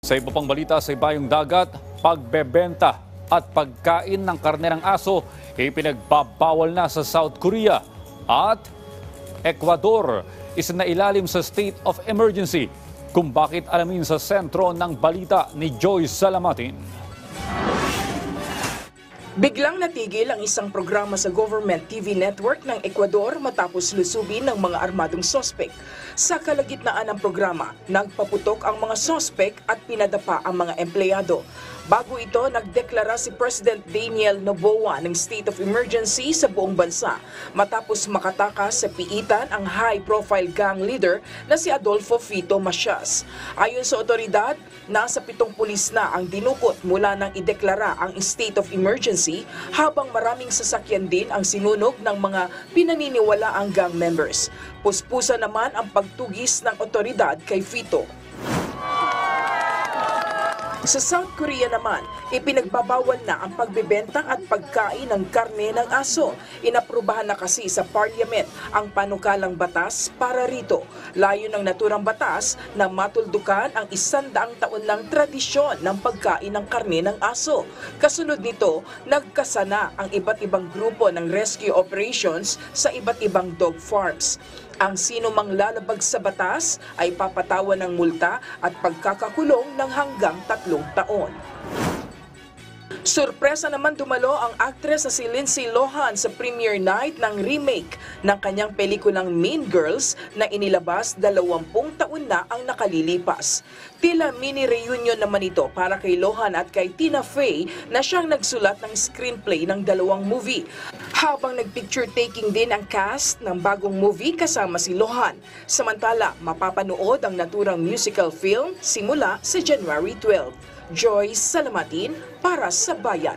Sa iba pang balita sa ibayong dagat, pagbebenta at pagkain ng karne ng aso ipinagbabawal na sa South Korea at Ecuador. Isinailalim sa state of emergency. Kung bakit alamin sa sentro ng balita ni Joyce Salamatin. Biglang natigil ang isang programa sa government TV network ng Ecuador matapos lusubin ng mga armadong sospek. Sa kalagitnaan ng programa, nagpaputok ang mga sospek at pinadapa ang mga empleyado. Bago ito, nagdeklara si President Daniel Noboa ng state of emergency sa buong bansa matapos makatakas sa piitan ang high-profile gang leader na si Adolfo Fito Macias. Ayon sa otoridad, nasa 7 pulis na ang dinukot mula nang ideklara ang state of emergency habang maraming sasakyan din ang sinunog ng mga pinaniniwalaang gang members. Puspusa naman ang pagtugis ng otoridad kay Fito. Sa South Korea naman, ipinagbabawal na ang pagbebenta at pagkain ng karne ng aso. Inaprubahan na kasi sa Parliament ang panukalang batas para rito. Layo ng naturang batas na matuldukan ang 100 taon ng tradisyon ng pagkain ng karne ng aso. Kasunod nito, nagkasana ang iba't ibang grupo ng rescue operations sa iba't ibang dog farms. Ang sino mang lalabag sa batas ay papatawan ng multa at pagkakakulong ng hanggang 3 taon. Sorpresa naman dumalo ang aktres na si Lindsay Lohan sa premiere night ng remake ng kanyang pelikulang Mean Girls na inilabas 20 taon na ang nakalilipas. Tila mini reunion naman ito para kay Lohan at kay Tina Fey na siyang nagsulat ng screenplay ng 2 movie. Habang nagpicture taking din ang cast ng bagong movie kasama si Lohan. Samantala, mapapanood ang naturang musical film simula sa January 12. Joyce Salamatin para sa Bayan.